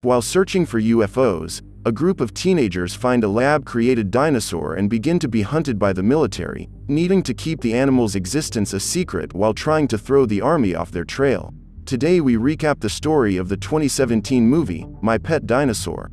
While searching for UFOs, a group of teenagers find a lab-created dinosaur and begin to be hunted by the military, needing to keep the animal's existence a secret while trying to throw the army off their trail. Today we recap the story of the 2017 movie, My Pet Dinosaur.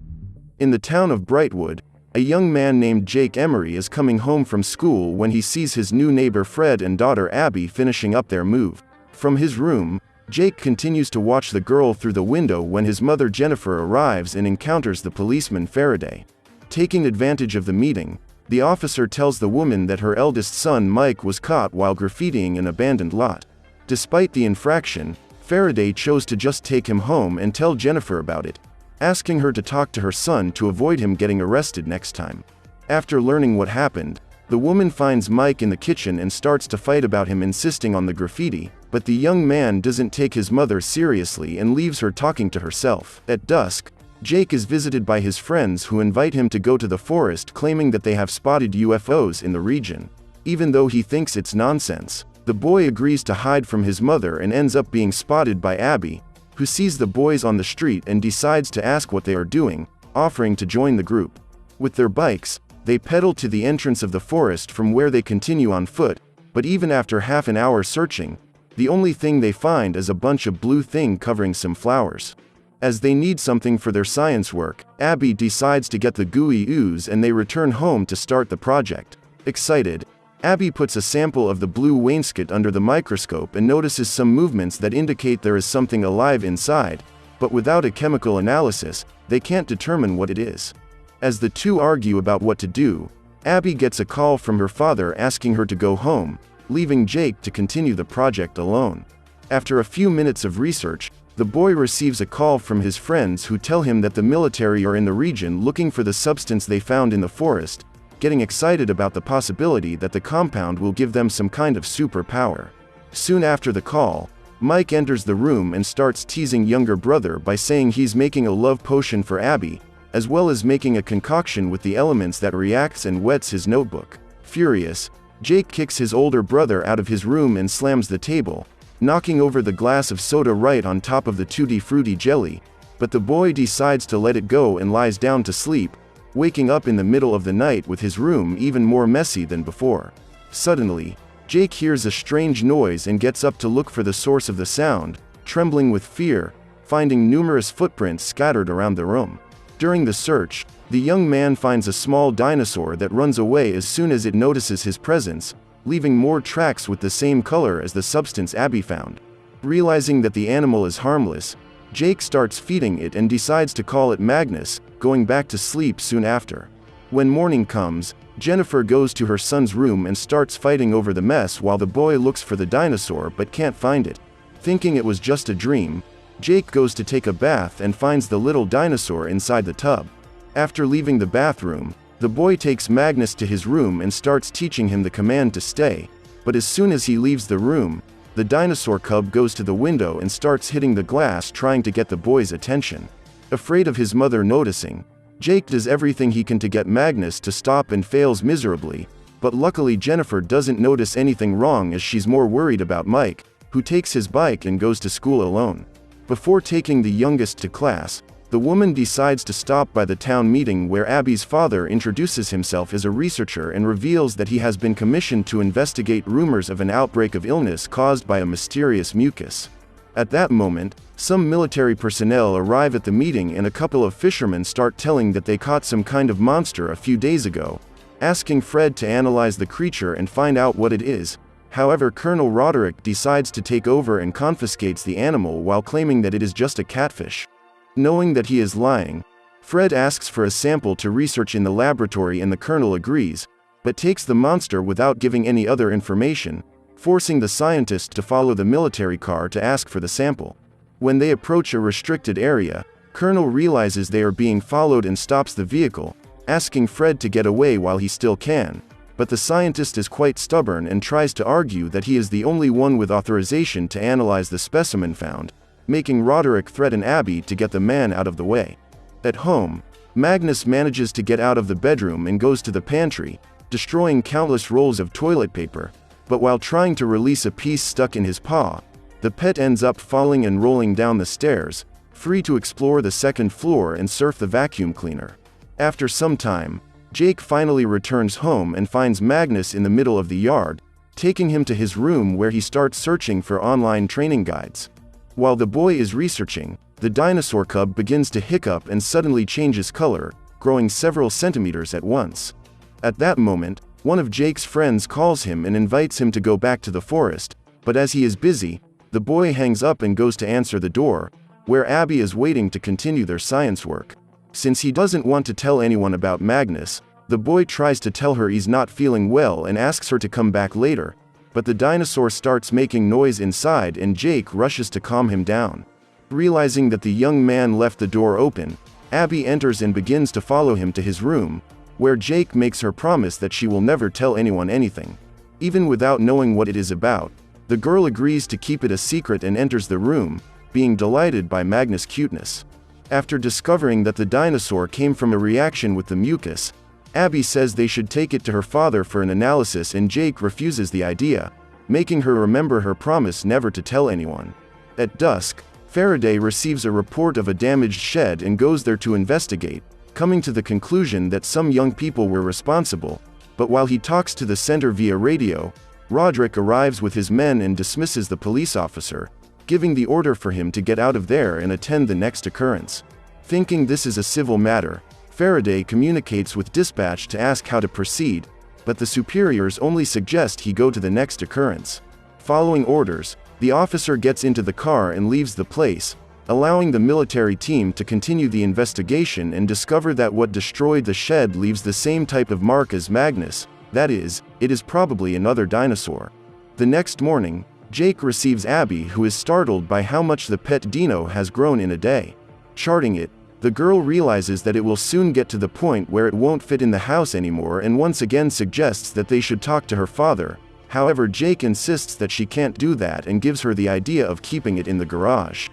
In the town of Brightwood, a young man named Jake Emery is coming home from school when he sees his new neighbor Fred and daughter Abbie finishing up their move. From his room, Jake continues to watch the girl through the window when his mother Jennifer arrives and encounters the policeman Faraday. Taking advantage of the meeting, the officer tells the woman that her eldest son Mike was caught while graffitiing an abandoned lot. Despite the infraction, Faraday chose to just take him home and tell Jennifer about it, asking her to talk to her son to avoid him getting arrested next time. After learning what happened, the woman finds Mike in the kitchen and starts to fight about him insisting on the graffiti, but the young man doesn't take his mother seriously and leaves her talking to herself. At dusk, Jake is visited by his friends who invite him to go to the forest, claiming that they have spotted UFOs in the region. Even though he thinks it's nonsense, the boy agrees to hide from his mother and ends up being spotted by Abbie, who sees the boys on the street and decides to ask what they are doing, offering to join the group. With their bikes, they pedal to the entrance of the forest from where they continue on foot, but even after half an hour searching, the only thing they find is a bunch of blue thing covering some flowers. As they need something for their science work, Abbie decides to get the gooey ooze and they return home to start the project. Excited, Abbie puts a sample of the blue wainscot under the microscope and notices some movements that indicate there is something alive inside, but without a chemical analysis, they can't determine what it is. As the two argue about what to do, Abbie gets a call from her father asking her to go home, leaving Jake to continue the project alone. After a few minutes of research, the boy receives a call from his friends who tell him that the military are in the region looking for the substance they found in the forest, getting excited about the possibility that the compound will give them some kind of superpower. Soon after the call, Mike enters the room and starts teasing younger brother by saying he's making a love potion for Abbie, as well as making a concoction with the elements that reacts and wets his notebook. Furious, Jake kicks his older brother out of his room and slams the table, knocking over the glass of soda right on top of the Tutti Frutti jelly, but the boy decides to let it go and lies down to sleep, waking up in the middle of the night with his room even more messy than before. Suddenly, Jake hears a strange noise and gets up to look for the source of the sound, trembling with fear, finding numerous footprints scattered around the room. During the search, the young man finds a small dinosaur that runs away as soon as it notices his presence, leaving more tracks with the same color as the substance Abbie found. Realizing that the animal is harmless, Jake starts feeding it and decides to call it Magnus, going back to sleep soon after. When morning comes, Jennifer goes to her son's room and starts fighting over the mess while the boy looks for the dinosaur but can't find it. Thinking it was just a dream, Jake goes to take a bath and finds the little dinosaur inside the tub. After leaving the bathroom, the boy takes Magnus to his room and starts teaching him the command to stay, but as soon as he leaves the room, the dinosaur cub goes to the window and starts hitting the glass trying to get the boy's attention. Afraid of his mother noticing, Jake does everything he can to get Magnus to stop and fails miserably, but luckily Jennifer doesn't notice anything wrong as she's more worried about Mike, who takes his bike and goes to school alone. Before taking the youngest to class, the woman decides to stop by the town meeting where Abbie's father introduces himself as a researcher and reveals that he has been commissioned to investigate rumors of an outbreak of illness caused by a mysterious mucus. At that moment, some military personnel arrive at the meeting and a couple of fishermen start telling that they caught some kind of monster a few days ago, asking Fred to analyze the creature and find out what it is. However, Colonel Roderick decides to take over and confiscates the animal while claiming that it is just a catfish. Knowing that he is lying, Fred asks for a sample to research in the laboratory and the colonel agrees, but takes the monster without giving any other information, forcing the scientist to follow the military car to ask for the sample. When they approach a restricted area, Colonel realizes they are being followed and stops the vehicle, asking Fred to get away while he still can, but the scientist is quite stubborn and tries to argue that he is the only one with authorization to analyze the specimen found, making Roderick threaten Abbie to get the man out of the way. At home, Magnus manages to get out of the bedroom and goes to the pantry, destroying countless rolls of toilet paper, but while trying to release a piece stuck in his paw, the pet ends up falling and rolling down the stairs, free to explore the second floor and surf the vacuum cleaner. After some time, Jake finally returns home and finds Magnus in the middle of the yard, taking him to his room where he starts searching for online training guides. While the boy is researching, the dinosaur cub begins to hiccup and suddenly changes color, growing several centimeters at once. At that moment, one of Jake's friends calls him and invites him to go back to the forest, but as he is busy, the boy hangs up and goes to answer the door, where Abbie is waiting to continue their science work. Since he doesn't want to tell anyone about Magnus, the boy tries to tell her he's not feeling well and asks her to come back later, but the dinosaur starts making noise inside and Jake rushes to calm him down. Realizing that the young man left the door open, Abbie enters and begins to follow him to his room, where Jake makes her promise that she will never tell anyone anything. Even without knowing what it is about, the girl agrees to keep it a secret and enters the room, being delighted by Magnus' cuteness. After discovering that the dinosaur came from a reaction with the mucus, Abbie says they should take it to her father for an analysis and Jake refuses the idea, making her remember her promise never to tell anyone. At dusk, Faraday receives a report of a damaged shed and goes there to investigate, coming to the conclusion that some young people were responsible, but while he talks to the center via radio, Roderick arrives with his men and dismisses the police officer, giving the order for him to get out of there and attend the next occurrence. Thinking this is a civil matter, Faraday communicates with dispatch to ask how to proceed, but the superiors only suggest he go to the next occurrence. Following orders, the officer gets into the car and leaves the place, allowing the military team to continue the investigation and discover that what destroyed the shed leaves the same type of mark as Magnus, that is, it is probably another dinosaur. The next morning, Jake receives Abbie, who is startled by how much the pet dino has grown in a day. Charting it, the girl realizes that it will soon get to the point where it won't fit in the house anymore and once again suggests that they should talk to her father. However, Jake insists that she can't do that and gives her the idea of keeping it in the garage.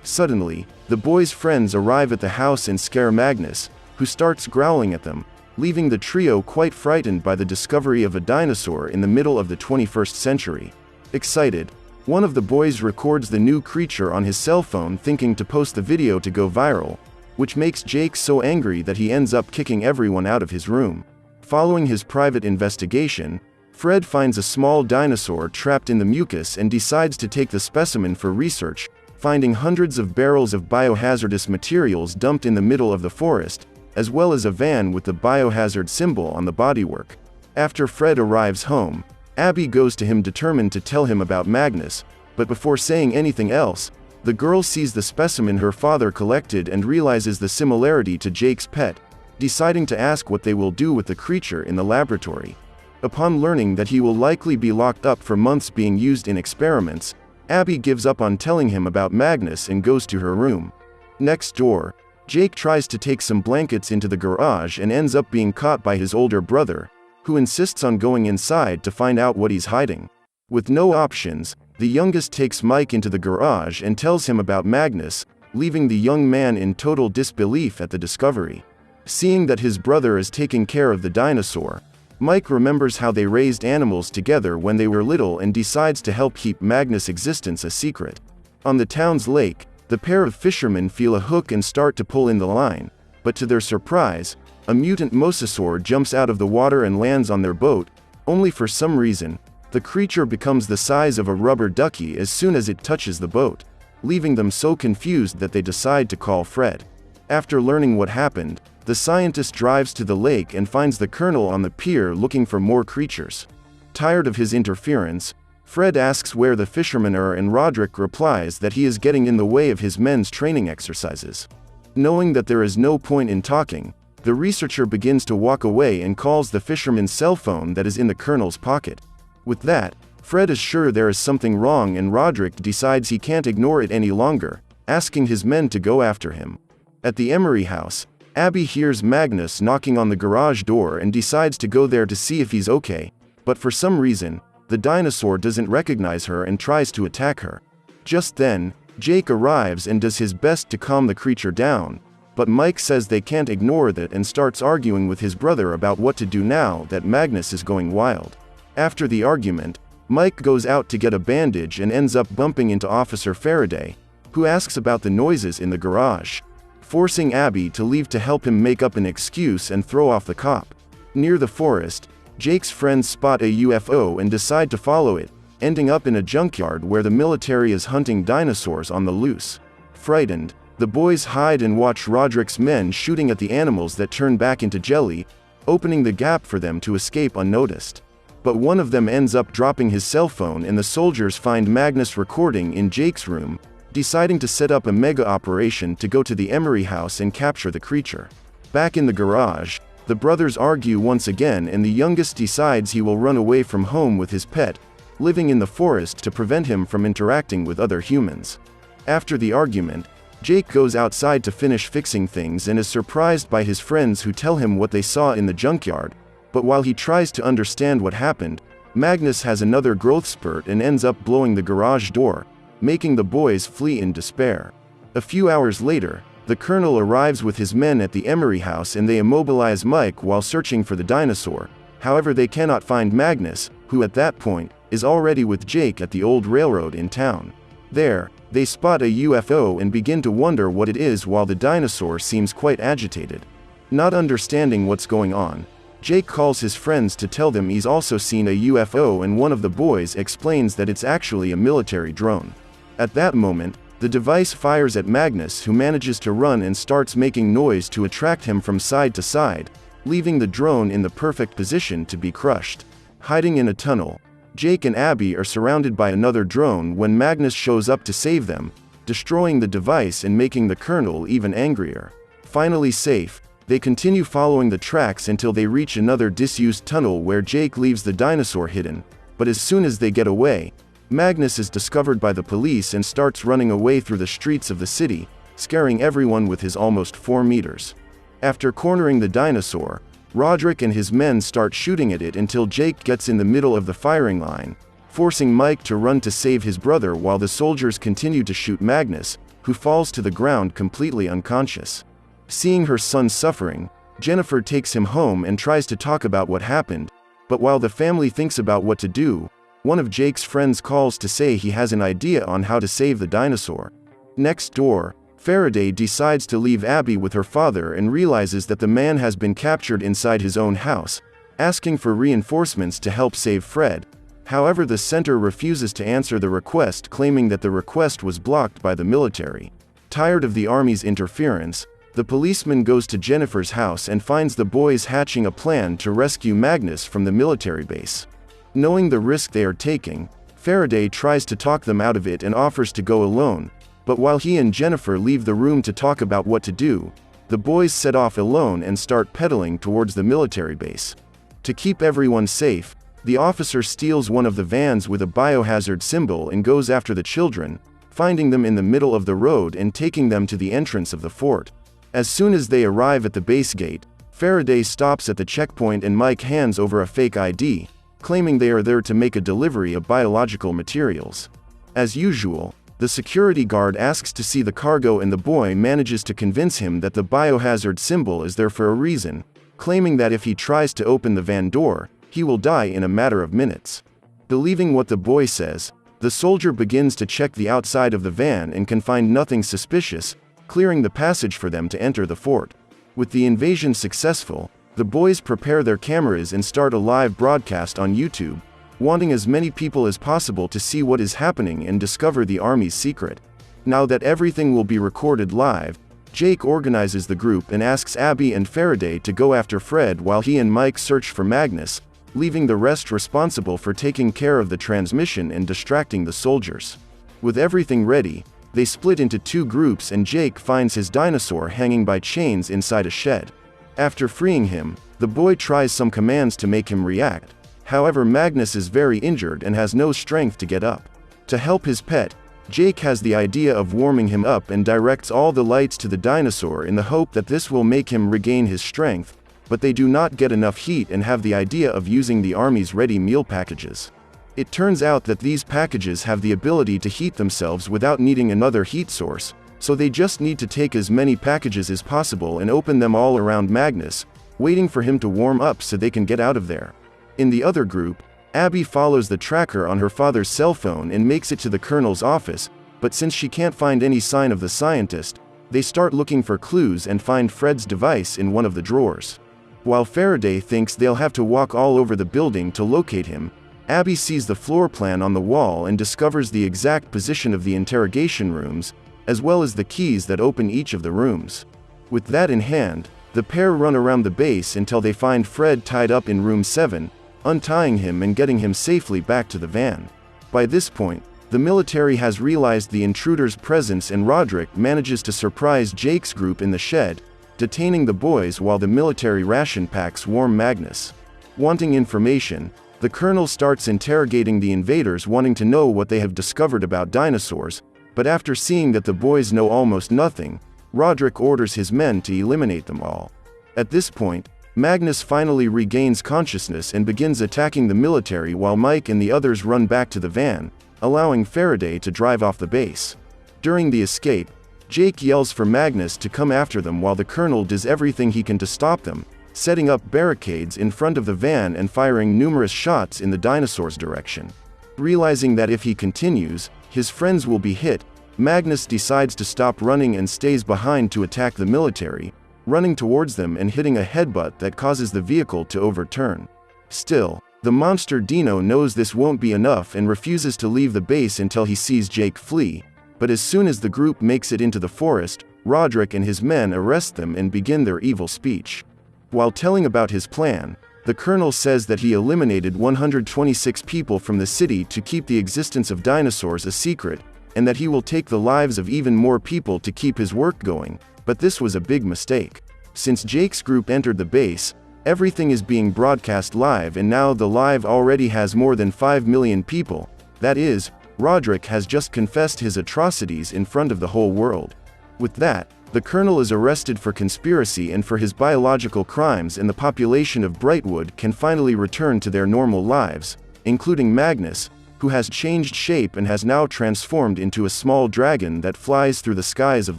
Suddenly, the boy's friends arrive at the house and scare Magnus, who starts growling at them, leaving the trio quite frightened by the discovery of a dinosaur in the middle of the 21st century. Excited, one of the boys records the new creature on his cell phone thinking to post the video to go viral, which makes Jake so angry that he ends up kicking everyone out of his room. Following his private investigation, Fred finds a small dinosaur trapped in the mucus and decides to take the specimen for research, finding hundreds of barrels of biohazardous materials dumped in the middle of the forest, as well as a van with the biohazard symbol on the bodywork. After Fred arrives home, Abbie goes to him determined to tell him about Magnus, but before saying anything else, the girl sees the specimen her father collected and realizes the similarity to Jake's pet, deciding to ask what they will do with the creature in the laboratory. Upon learning that he will likely be locked up for months being used in experiments, Abbie gives up on telling him about Magnus and goes to her room. Next door, Jake tries to take some blankets into the garage and ends up being caught by his older brother, who insists on going inside to find out what he's hiding. With no options, the youngest takes Mike into the garage and tells him about Magnus, leaving the young man in total disbelief at the discovery. Seeing that his brother is taking care of the dinosaur, Mike remembers how they raised animals together when they were little and decides to help keep Magnus' existence a secret. On the town's lake, the pair of fishermen feel a hook and start to pull in the line, but to their surprise, a mutant mosasaur jumps out of the water and lands on their boat, only for some reason, the creature becomes the size of a rubber ducky as soon as it touches the boat, leaving them so confused that they decide to call Fred. After learning what happened, the scientist drives to the lake and finds the colonel on the pier looking for more creatures. Tired of his interference, Fred asks where the fishermen are and Roderick replies that he is getting in the way of his men's training exercises. Knowing that there is no point in talking, the researcher begins to walk away and calls the fisherman's cell phone that is in the colonel's pocket. With that, Fred is sure there is something wrong and Roderick decides he can't ignore it any longer, asking his men to go after him. At the Emery house, Abbie hears Magnus knocking on the garage door and decides to go there to see if he's okay, but for some reason, the dinosaur doesn't recognize her and tries to attack her. Just then, Jake arrives and does his best to calm the creature down, but Mike says they can't ignore that and starts arguing with his brother about what to do now that Magnus is going wild. After the argument, Mike goes out to get a bandage and ends up bumping into Officer Faraday, who asks about the noises in the garage, forcing Abbie to leave to help him make up an excuse and throw off the cop. Near the forest, Jake's friends spot a UFO and decide to follow it, ending up in a junkyard where the military is hunting dinosaurs on the loose. Frightened, the boys hide and watch Roderick's men shooting at the animals that turn back into jelly, opening the gap for them to escape unnoticed. But one of them ends up dropping his cell phone and the soldiers find Magnus recording in Jake's room, deciding to set up a mega operation to go to the Emery house and capture the creature. Back in the garage, the brothers argue once again and the youngest decides he will run away from home with his pet, living in the forest to prevent him from interacting with other humans. After the argument, Jake goes outside to finish fixing things and is surprised by his friends who tell him what they saw in the junkyard, but while he tries to understand what happened, Magnus has another growth spurt and ends up blowing the garage door, making the boys flee in despair. A few hours later, the colonel arrives with his men at the Emery house and they immobilize Mike while searching for the dinosaur. However, they cannot find Magnus, who at that point is already with Jake at the old railroad in town. There, they spot a UFO and begin to wonder what it is while the dinosaur seems quite agitated. Not understanding what's going on, Jake calls his friends to tell them he's also seen a UFO and one of the boys explains that it's actually a military drone. At that moment, the device fires at Magnus, who manages to run and starts making noise to attract him from side to side, leaving the drone in the perfect position to be crushed. Hiding in a tunnel, Jake and Abbie are surrounded by another drone when Magnus shows up to save them, destroying the device and making the colonel even angrier. Finally safe, they continue following the tracks until they reach another disused tunnel where Jake leaves the dinosaur hidden, but as soon as they get away, Magnus is discovered by the police and starts running away through the streets of the city, scaring everyone with his almost 4 meters. After cornering the dinosaur, Roderick and his men start shooting at it until Jake gets in the middle of the firing line, forcing Mike to run to save his brother while the soldiers continue to shoot Magnus, who falls to the ground completely unconscious. Seeing her son suffering, Jennifer takes him home and tries to talk about what happened, but while the family thinks about what to do, one of Jake's friends calls to say he has an idea on how to save the dinosaur. Next door, Faraday decides to leave Abbie with her father and realizes that the man has been captured inside his own house, asking for reinforcements to help save Fred. However, the center refuses to answer the request, claiming that the request was blocked by the military. Tired of the army's interference, the policeman goes to Jennifer's house and finds the boys hatching a plan to rescue Magnus from the military base. Knowing the risk they are taking, Faraday tries to talk them out of it and offers to go alone, but while he and Jennifer leave the room to talk about what to do, the boys set off alone and start pedaling towards the military base. To keep everyone safe, the officer steals one of the vans with a biohazard symbol and goes after the children, finding them in the middle of the road and taking them to the entrance of the fort. As soon as they arrive at the base gate, Faraday stops at the checkpoint and Mike hands over a fake ID, claiming they are there to make a delivery of biological materials. As usual, the security guard asks to see the cargo and the boy manages to convince him that the biohazard symbol is there for a reason, claiming that if he tries to open the van door, he will die in a matter of minutes. Believing what the boy says, the soldier begins to check the outside of the van and can find nothing suspicious, clearing the passage for them to enter the fort. With the invasion successful, the boys prepare their cameras and start a live broadcast on YouTube, wanting as many people as possible to see what is happening and discover the army's secret. Now that everything will be recorded live, Jake organizes the group and asks Abbie and Faraday to go after Fred while he and Mike search for Magnus, leaving the rest responsible for taking care of the transmission and distracting the soldiers. With everything ready, they split into 2 groups and Jake finds his dinosaur hanging by chains inside a shed. After freeing him, the boy tries some commands to make him react. However, Magnus is very injured and has no strength to get up. To help his pet, Jake has the idea of warming him up and directs all the lights to the dinosaur in the hope that this will make him regain his strength, but they do not get enough heat and have the idea of using the army's ready meal packages. It turns out that these packages have the ability to heat themselves without needing another heat source, so they just need to take as many packages as possible and open them all around Magnus, waiting for him to warm up so they can get out of there. In the other group, Abbie follows the tracker on her father's cell phone and makes it to the colonel's office, but since she can't find any sign of the scientist, they start looking for clues and find Fred's device in one of the drawers. While Faraday thinks they'll have to walk all over the building to locate him, Abbie sees the floor plan on the wall and discovers the exact position of the interrogation rooms, as well as the keys that open each of the rooms. With that in hand, the pair run around the base until they find Fred tied up in room 7, untying him and getting him safely back to the van. By this point, the military has realized the intruder's presence and Roderick manages to surprise Jake's group in the shed, detaining the boys while the military ration packs warm Magnus. Wanting information, the colonel starts interrogating the invaders, wanting to know what they have discovered about dinosaurs, but after seeing that the boys know almost nothing, Roderick orders his men to eliminate them all. At this point, Magnus finally regains consciousness and begins attacking the military while Mike and the others run back to the van, allowing Faraday to drive off the base. During the escape, Jake yells for Magnus to come after them while the colonel does everything he can to stop them, setting up barricades in front of the van and firing numerous shots in the dinosaurs' direction. Realizing that if he continues, his friends will be hit, Magnus decides to stop running and stays behind to attack the military, running towards them and hitting a headbutt that causes the vehicle to overturn. Still, the monster Dino knows this won't be enough and refuses to leave the base until he sees Jake flee, but as soon as the group makes it into the forest, Roderick and his men arrest them and begin their evil speech. While telling about his plan, the colonel says that he eliminated 126 people from the city to keep the existence of dinosaurs a secret, and that he will take the lives of even more people to keep his work going, but this was a big mistake. Since Jake's group entered the base, everything is being broadcast live, and now the live already has more than 5 million people. That is, Roderick has just confessed his atrocities in front of the whole world. With that, the colonel is arrested for conspiracy and for his biological crimes, and the population of Brightwood can finally return to their normal lives, including Magnus, who has changed shape and has now transformed into a small dragon that flies through the skies of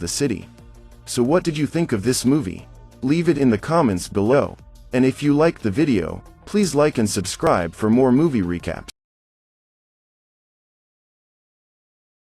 the city. So what did you think of this movie? Leave it in the comments below. And if you liked the video, please like and subscribe for more movie recaps.